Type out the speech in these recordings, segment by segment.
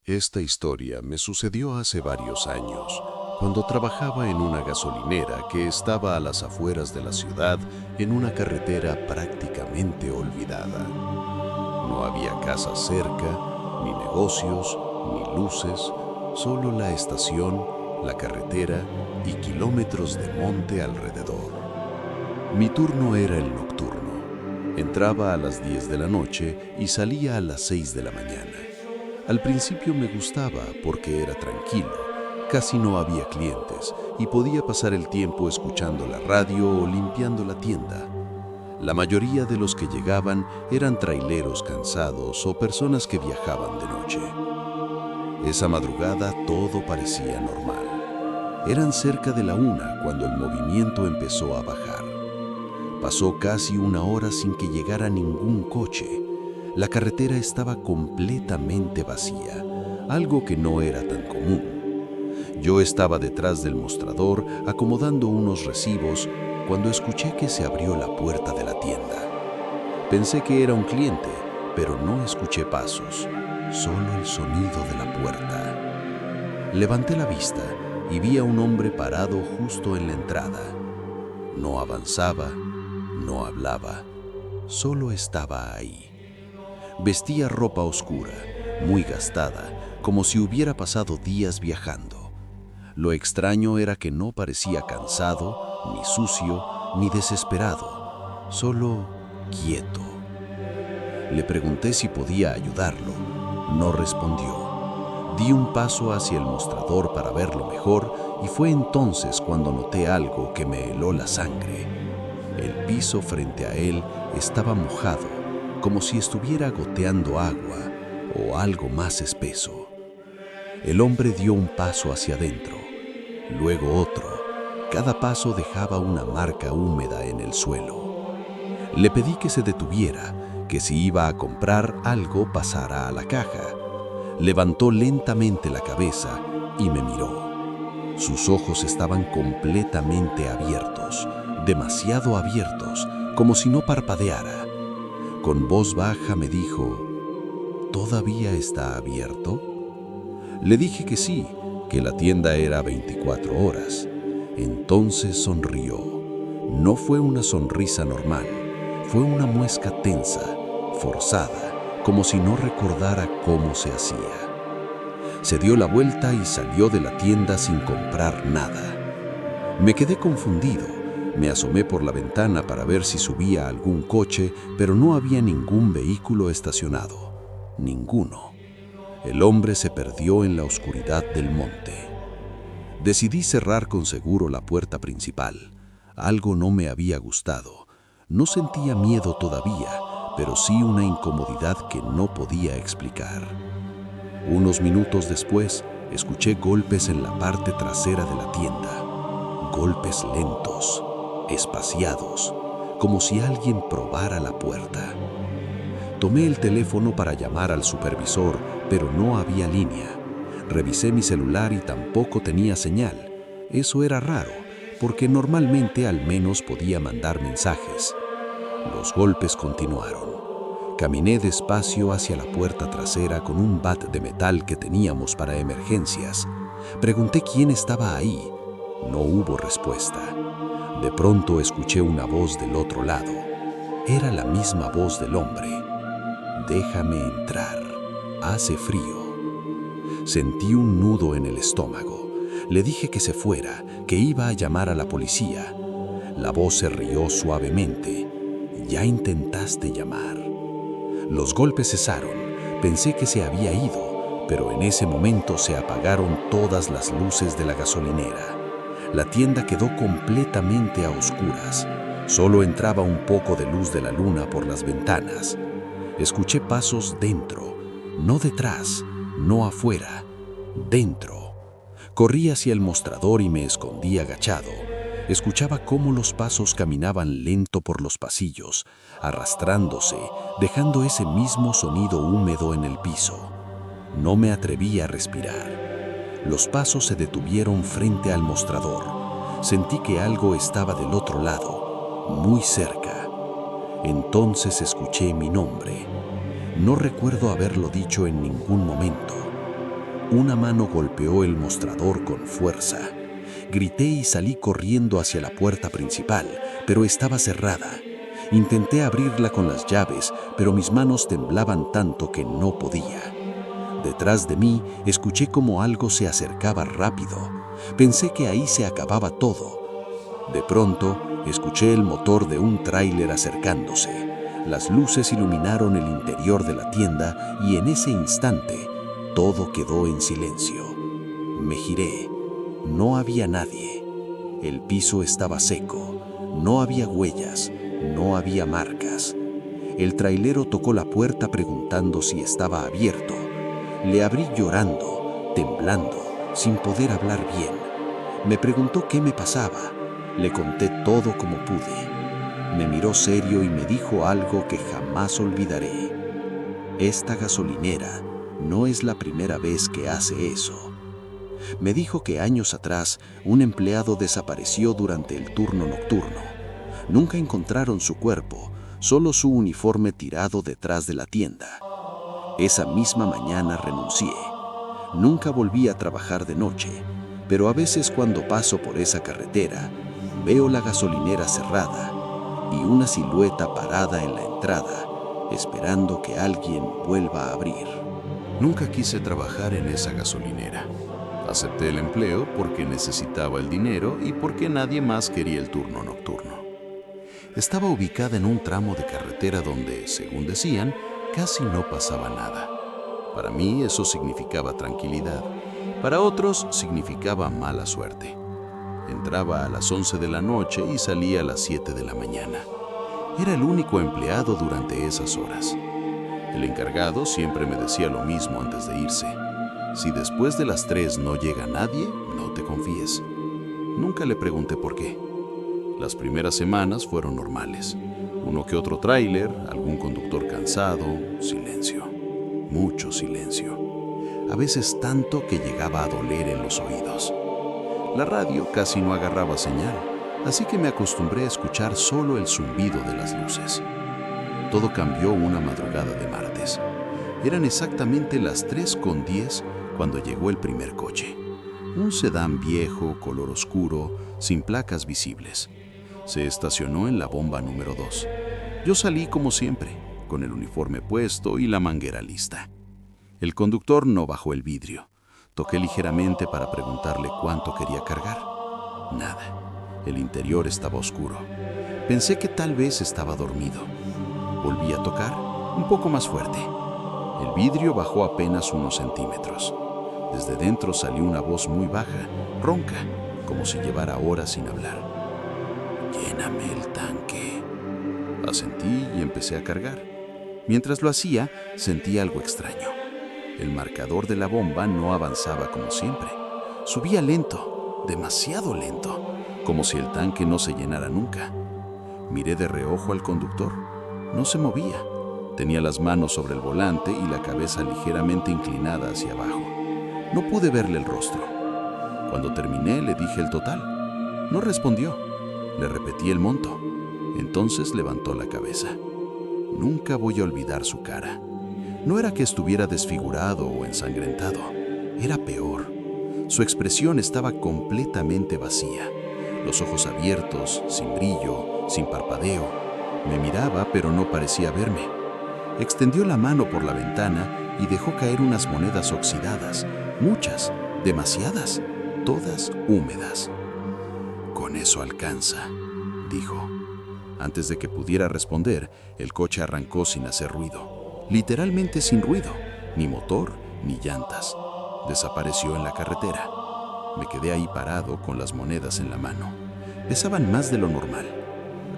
Esta historia me sucedió hace varios años, cuando trabajaba en una gasolinera que estaba a las afueras de la ciudad, en una carretera prácticamente olvidada. No había casas cerca, ni negocios, ni luces, solo la estación, la carretera y kilómetros de monte alrededor. Mi turno era el nocturno. Entraba a las 10 de la noche y salía a las 6 de la mañana. Al principio me gustaba porque era tranquilo, casi no había clientes y podía pasar el tiempo escuchando la radio o limpiando la tienda. La mayoría de los que llegaban eran traileros cansados o personas que viajaban de noche. Esa madrugada todo parecía normal. Eran cerca de la 1 cuando el movimiento empezó a bajar. Pasó casi una hora sin que llegara ningún coche. La carretera estaba completamente vacía, algo que no era tan común. Yo estaba detrás del mostrador acomodando unos recibos cuando escuché que se abrió la puerta de la tienda. Pensé que era un cliente, pero no escuché pasos, solo el sonido de la puerta. Levanté la vista y vi a un hombre parado justo en la entrada. No avanzaba, no hablaba, solo estaba ahí. Vestía ropa oscura, muy gastada, como si hubiera pasado días viajando. Lo extraño era que no parecía cansado, ni sucio, ni desesperado, solo quieto. Le pregunté si podía ayudarlo. No respondió. Di un paso hacia el mostrador para verlo mejor y fue entonces cuando noté algo que me heló la sangre. El piso frente a él estaba mojado, como si estuviera goteando agua o algo más espeso. El hombre dio un paso hacia adentro, luego otro. Cada paso dejaba una marca húmeda en el suelo. Le pedí que se detuviera, que si iba a comprar algo pasara a la caja. Levantó lentamente la cabeza y me miró. Sus ojos estaban completamente abiertos, demasiado abiertos, como si no parpadeara. Con voz baja me dijo, ¿todavía está abierto? Le dije que sí, que la tienda era 24 horas. Entonces sonrió. No fue una sonrisa normal, fue una mueca tensa, forzada, como si no recordara cómo se hacía. Se dio la vuelta y salió de la tienda sin comprar nada. Me quedé confundido. Me asomé por la ventana para ver si subía algún coche, pero no había ningún vehículo estacionado. Ninguno. El hombre se perdió en la oscuridad del monte. Decidí cerrar con seguro la puerta principal. Algo no me había gustado. No sentía miedo todavía, pero sí una incomodidad que no podía explicar. Unos minutos después, escuché golpes en la parte trasera de la tienda. Golpes lentos, espaciados, como si alguien probara la puerta. Tomé el teléfono para llamar al supervisor, pero no había línea. Revisé mi celular y tampoco tenía señal. Eso era raro, porque normalmente al menos podía mandar mensajes. Los golpes continuaron. Caminé despacio hacia la puerta trasera con un bat de metal que teníamos para emergencias. Pregunté quién estaba ahí. No hubo respuesta. De pronto escuché una voz del otro lado. Era la misma voz del hombre. Déjame entrar. Hace frío. Sentí un nudo en el estómago. Le dije que se fuera, que iba a llamar a la policía. La voz se rió suavemente. Ya intentaste llamar. Los golpes cesaron. Pensé que se había ido, pero en ese momento se apagaron todas las luces de la gasolinera. La tienda quedó completamente a oscuras. Solo entraba un poco de luz de la luna por las ventanas. Escuché pasos dentro, no detrás, no afuera, dentro. Corrí hacia el mostrador y me escondí agachado. Escuchaba cómo los pasos caminaban lento por los pasillos, arrastrándose, dejando ese mismo sonido húmedo en el piso. No me atreví a respirar. Los pasos se detuvieron frente al mostrador. Sentí que algo estaba del otro lado, muy cerca. Entonces escuché mi nombre. No recuerdo haberlo dicho en ningún momento. Una mano golpeó el mostrador con fuerza. Grité y salí corriendo hacia la puerta principal, pero estaba cerrada. Intenté abrirla con las llaves, pero mis manos temblaban tanto que no podía. Detrás de mí escuché como algo se acercaba rápido. Pensé que ahí se acababa todo. De pronto, escuché el motor de un tráiler acercándose. Las luces iluminaron el interior de la tienda y en ese instante, todo quedó en silencio. Me giré. No había nadie. El piso estaba seco. No había huellas. No había marcas. El trailero tocó la puerta preguntando si estaba abierto. Le abrí llorando, temblando, sin poder hablar bien. Me preguntó qué me pasaba. Le conté todo como pude. Me miró serio y me dijo algo que jamás olvidaré. Esta gasolinera no es la primera vez que hace eso. Me dijo que años atrás un empleado desapareció durante el turno nocturno. Nunca encontraron su cuerpo, solo su uniforme tirado detrás de la tienda. Esa misma mañana renuncié. Nunca volví a trabajar de noche, pero a veces cuando paso por esa carretera, veo la gasolinera cerrada y una silueta parada en la entrada, esperando que alguien vuelva a abrir. Nunca quise trabajar en esa gasolinera. Acepté el empleo porque necesitaba el dinero y porque nadie más quería el turno nocturno. Estaba ubicada en un tramo de carretera donde, según decían, casi no pasaba nada. Para mí eso significaba tranquilidad. Para otros significaba mala suerte. Entraba a las 11 de la noche y salía a las 7 de la mañana. Era el único empleado durante esas horas. El encargado siempre me decía lo mismo antes de irse. Si después de las 3 no llega nadie, no te confíes. Nunca le pregunté por qué. Las primeras semanas fueron normales. Uno que otro tráiler, algún conductor cansado, silencio. Mucho silencio. A veces tanto que llegaba a doler en los oídos. La radio casi no agarraba señal, así que me acostumbré a escuchar solo el zumbido de las luces. Todo cambió una madrugada de martes. Eran exactamente las 3:10 cuando llegó el primer coche. Un sedán viejo, color oscuro, sin placas visibles. Se estacionó en la bomba número 2. Yo salí como siempre, con el uniforme puesto y la manguera lista. El conductor no bajó el vidrio. Toqué ligeramente para preguntarle cuánto quería cargar. Nada. El interior estaba oscuro. Pensé que tal vez estaba dormido. Volví a tocar, un poco más fuerte. El vidrio bajó apenas unos centímetros. Desde dentro salió una voz muy baja, ronca, como si llevara horas sin hablar. «Lléname el tanque». Asentí y empecé a cargar. Mientras lo hacía, sentí algo extraño. El marcador de la bomba no avanzaba como siempre. Subía lento, demasiado lento, como si el tanque no se llenara nunca. Miré de reojo al conductor. No se movía. Tenía las manos sobre el volante y la cabeza ligeramente inclinada hacia abajo. No pude verle el rostro. Cuando terminé, le dije el total. No respondió. Le repetí el monto. Entonces levantó la cabeza. Nunca voy a olvidar su cara. No era que estuviera desfigurado o ensangrentado. Era peor. Su expresión estaba completamente vacía. Los ojos abiertos, sin brillo, sin parpadeo. Me miraba, pero no parecía verme. Extendió la mano por la ventana y dejó caer unas monedas oxidadas. Muchas, demasiadas, todas húmedas. «Con eso alcanza», dijo. Antes de que pudiera responder, el coche arrancó sin hacer ruido. Literalmente sin ruido, ni motor ni llantas. Desapareció en la carretera. Me quedé ahí parado con las monedas en la mano. Pesaban más de lo normal.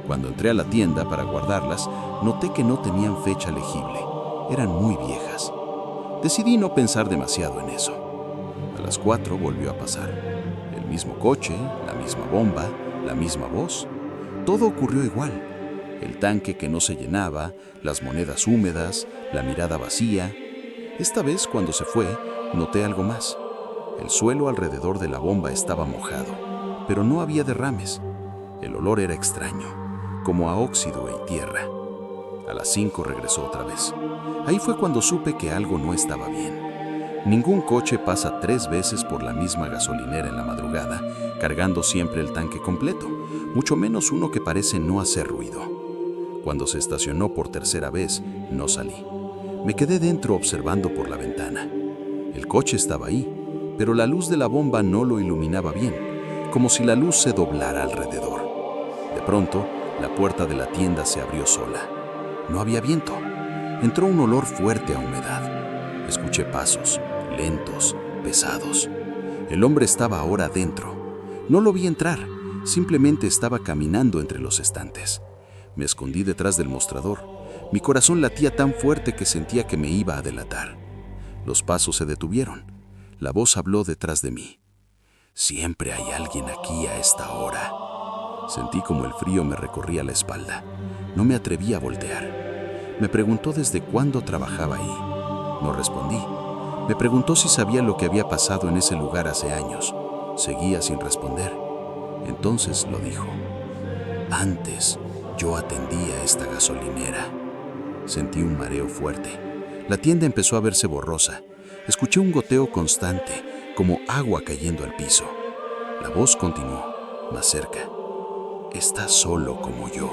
Cuando entré a la tienda para guardarlas, noté que no tenían fecha legible. Eran muy viejas. Decidí no pensar demasiado en eso. A las 4 volvió a pasar. El mismo coche, la misma bomba, la misma voz. Todo ocurrió igual. El tanque que no se llenaba, las monedas húmedas, la mirada vacía. Esta vez, cuando se fue, noté algo más. El suelo alrededor de la bomba estaba mojado, pero no había derrames. El olor era extraño, como a óxido y tierra. A las 5 regresó otra vez. Ahí fue cuando supe que algo no estaba bien. Ningún coche pasa 3 veces por la misma gasolinera en la madrugada, cargando siempre el tanque completo, mucho menos uno que parece no hacer ruido. Cuando se estacionó por tercera vez, no salí. Me quedé dentro observando por la ventana. El coche estaba ahí, pero la luz de la bomba no lo iluminaba bien, como si la luz se doblara alrededor. De pronto, la puerta de la tienda se abrió sola. No había viento. Entró un olor fuerte a humedad. Escuché pasos, lentos, pesados. El hombre estaba ahora adentro. No lo vi entrar, simplemente estaba caminando entre los estantes. Me escondí detrás del mostrador. Mi corazón latía tan fuerte que sentía que me iba a delatar. Los pasos se detuvieron. La voz habló detrás de mí. «Siempre hay alguien aquí a esta hora». Sentí como el frío me recorría la espalda. No me atreví a voltear. Me preguntó desde cuándo trabajaba ahí. No respondí. Me preguntó si sabía lo que había pasado en ese lugar hace años. Seguía sin responder. Entonces lo dijo. «Antes, yo atendía esta gasolinera». Sentí un mareo fuerte. La tienda empezó a verse borrosa. Escuché un goteo constante, como agua cayendo al piso. La voz continuó, más cerca. «Estás solo como yo».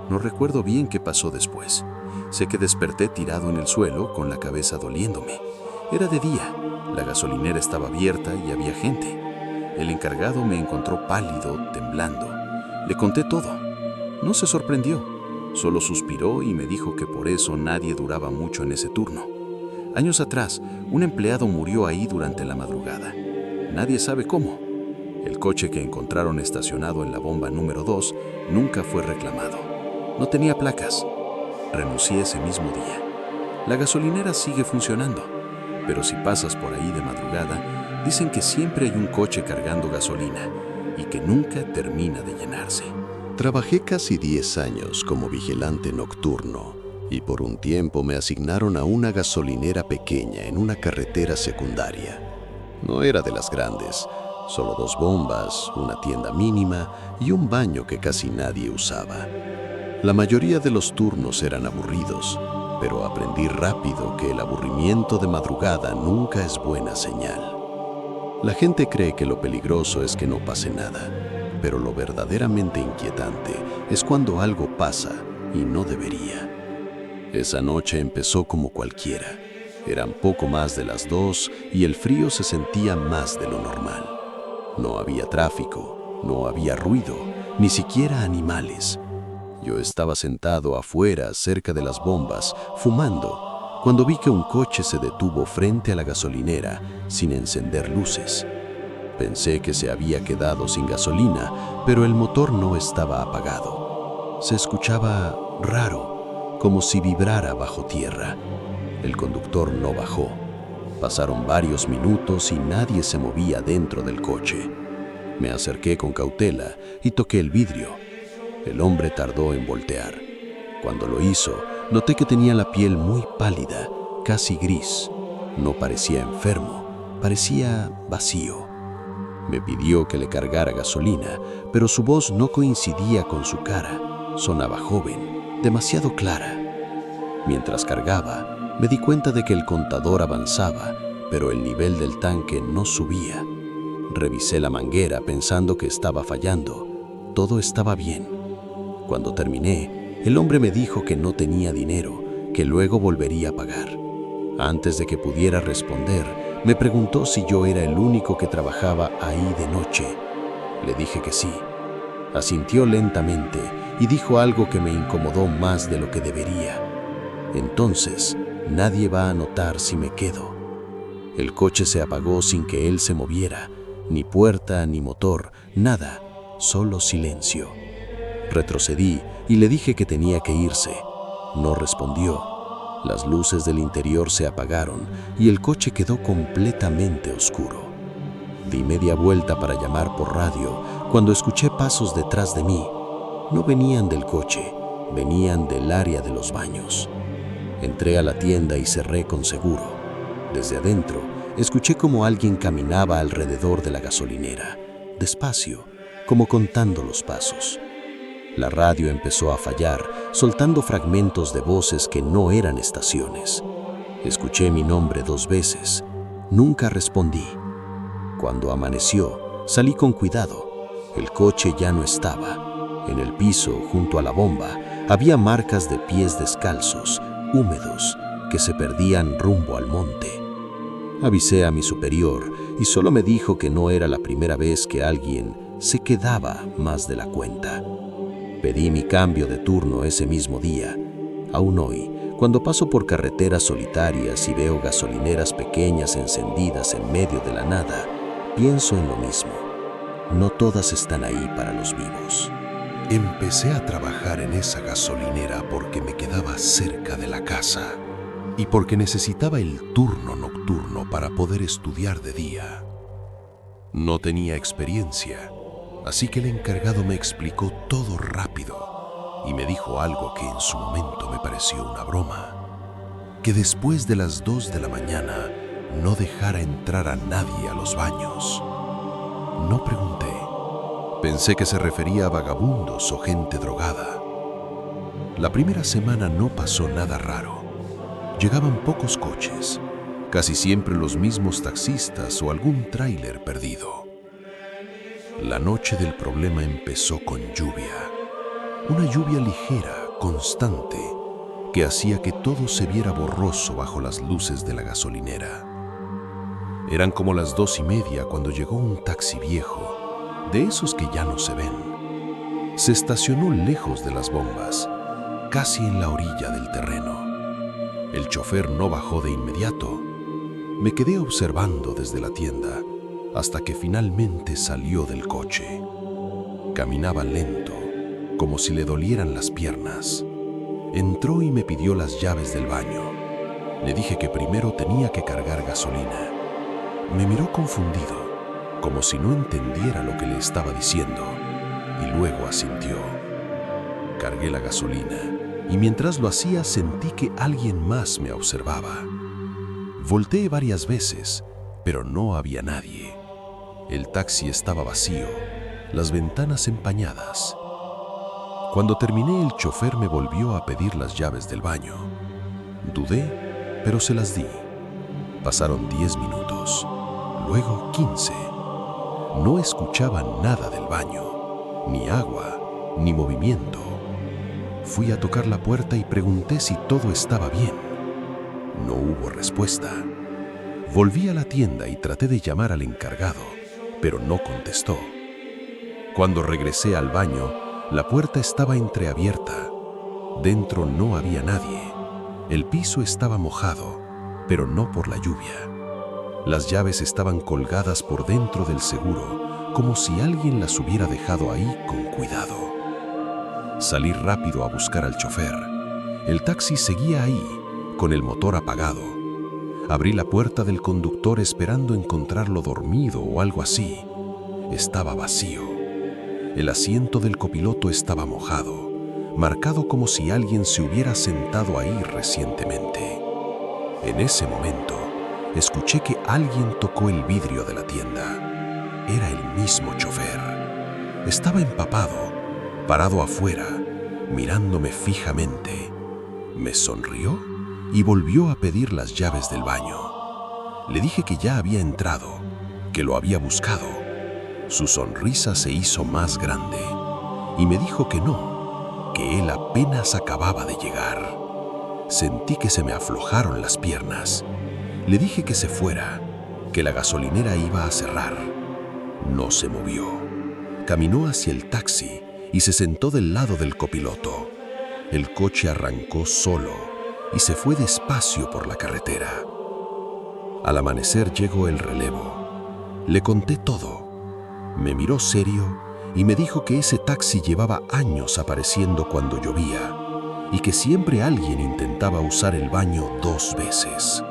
No recuerdo bien qué pasó después. Sé que desperté tirado en el suelo, con la cabeza doliéndome. Era de día, la gasolinera estaba abierta y había gente. El encargado me encontró pálido, temblando. Le conté todo. No se sorprendió, solo suspiró y me dijo que por eso nadie duraba mucho en ese turno. Años atrás, un empleado murió ahí durante la madrugada. Nadie sabe cómo. El coche que encontraron estacionado en la bomba número 2 nunca fue reclamado. No tenía placas. Renuncié ese mismo día. La gasolinera sigue funcionando, pero si pasas por ahí de madrugada, dicen que siempre hay un coche cargando gasolina y que nunca termina de llenarse. Trabajé casi 10 años como vigilante nocturno y por un tiempo me asignaron a una gasolinera pequeña en una carretera secundaria. No era de las grandes, solo 2 bombas, una tienda mínima y un baño que casi nadie usaba. La mayoría de los turnos eran aburridos, pero aprendí rápido que el aburrimiento de madrugada nunca es buena señal. La gente cree que lo peligroso es que no pase nada, pero lo verdaderamente inquietante es cuando algo pasa y no debería. Esa noche empezó como cualquiera. Eran poco más de las 2 y el frío se sentía más de lo normal. No había tráfico, no había ruido, ni siquiera animales. Yo estaba sentado afuera, cerca de las bombas, fumando, cuando vi que un coche se detuvo frente a la gasolinera sin encender luces. Pensé que se había quedado sin gasolina, pero el motor no estaba apagado. Se escuchaba raro, como si vibrara bajo tierra. El conductor no bajó. Pasaron varios minutos y nadie se movía dentro del coche. Me acerqué con cautela y toqué el vidrio. El hombre tardó en voltear. Cuando lo hizo, noté que tenía la piel muy pálida, casi gris. No parecía enfermo, parecía vacío. Me pidió que le cargara gasolina, pero su voz no coincidía con su cara. Sonaba joven, demasiado clara. Mientras cargaba, me di cuenta de que el contador avanzaba, pero el nivel del tanque no subía. Revisé la manguera pensando que estaba fallando. Todo estaba bien. Cuando terminé, el hombre me dijo que no tenía dinero, que luego volvería a pagar. Antes de que pudiera responder, me preguntó si yo era el único que trabajaba ahí de noche. Le dije que sí. Asintió lentamente y dijo algo que me incomodó más de lo que debería. Entonces, nadie va a notar si me quedo. El coche se apagó sin que él se moviera, ni puerta, ni motor, nada, solo silencio. Retrocedí y le dije que tenía que irse. No respondió. Las luces del interior se apagaron y el coche quedó completamente oscuro. Di media vuelta para llamar por radio cuando escuché pasos detrás de mí. No venían del coche, venían del área de los baños. Entré a la tienda y cerré con seguro. Desde adentro, escuché como alguien caminaba alrededor de la gasolinera, despacio, como contando los pasos. La radio empezó a fallar, soltando fragmentos de voces que no eran estaciones. Escuché mi nombre 2 veces. Nunca respondí. Cuando amaneció, salí con cuidado. El coche ya no estaba. En el piso, junto a la bomba, había marcas de pies descalzos, húmedos, que se perdían rumbo al monte. Avisé a mi superior y solo me dijo que no era la primera vez que alguien se quedaba más de la cuenta. Pedí mi cambio de turno ese mismo día. Aún hoy, cuando paso por carreteras solitarias y veo gasolineras pequeñas encendidas en medio de la nada, pienso en lo mismo. No todas están ahí para los vivos. Empecé a trabajar en esa gasolinera porque me quedaba cerca de la casa y porque necesitaba el turno nocturno para poder estudiar de día. No tenía experiencia, así que el encargado me explicó todo rápido y me dijo algo que en su momento me pareció una broma: que después de las 2 de la mañana no dejara entrar a nadie a los baños. No pregunté. Pensé que se refería a vagabundos o gente drogada. La primera semana no pasó nada raro. Llegaban pocos coches, casi siempre los mismos taxistas o algún tráiler perdido. La noche del problema empezó con lluvia. Una lluvia ligera, constante, que hacía que todo se viera borroso bajo las luces de la gasolinera. Eran como las 2:30 cuando llegó un taxi viejo, de esos que ya no se ven. Se estacionó lejos de las bombas, casi en la orilla del terreno. El chofer no bajó de inmediato. Me quedé observando desde la tienda hasta que finalmente salió del coche. Caminaba lento, como si le dolieran las piernas. Entró y me pidió las llaves del baño. Le dije que primero tenía que cargar gasolina. Me miró confundido, como si no entendiera lo que le estaba diciendo, y luego asintió. Cargué la gasolina, y mientras lo hacía sentí que alguien más me observaba. Volteé varias veces, pero no había nadie. El taxi estaba vacío, las ventanas empañadas. Cuando terminé, el chofer me volvió a pedir las llaves del baño. Dudé, pero se las di. Pasaron 10 minutos, luego 15. No escuchaba nada del baño, ni agua, ni movimiento. Fui a tocar la puerta y pregunté si todo estaba bien. No hubo respuesta. Volví a la tienda y traté de llamar al encargado, pero no contestó. Cuando regresé al baño, la puerta estaba entreabierta. Dentro no había nadie. El piso estaba mojado, pero no por la lluvia. Las llaves estaban colgadas por dentro del seguro, como si alguien las hubiera dejado ahí con cuidado. Salí rápido a buscar al chofer. El taxi seguía ahí, con el motor apagado. Abrí la puerta del conductor esperando encontrarlo dormido o algo así. Estaba vacío. El asiento del copiloto estaba mojado, marcado como si alguien se hubiera sentado ahí recientemente. En ese momento, escuché que alguien tocó el vidrio de la tienda. Era el mismo chofer. Estaba empapado, parado afuera, mirándome fijamente. Me sonrió y volvió a pedir las llaves del baño. Le dije que ya había entrado, que lo había buscado. Su sonrisa se hizo más grande y me dijo que no, que él apenas acababa de llegar. Sentí que se me aflojaron las piernas. Le dije que se fuera, que la gasolinera iba a cerrar. No se movió. Caminó hacia el taxi y se sentó del lado del copiloto. El coche arrancó solo y se fue despacio por la carretera. Al amanecer llegó el relevo. Le conté todo. Me miró serio y me dijo que ese taxi llevaba años apareciendo cuando llovía y que siempre alguien intentaba usar el baño 2 veces.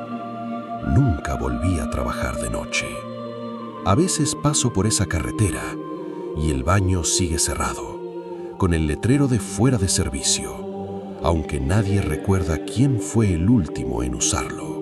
Nunca volví a trabajar de noche. A veces paso por esa carretera y el baño sigue cerrado, con el letrero de fuera de servicio, aunque nadie recuerda quién fue el último en usarlo.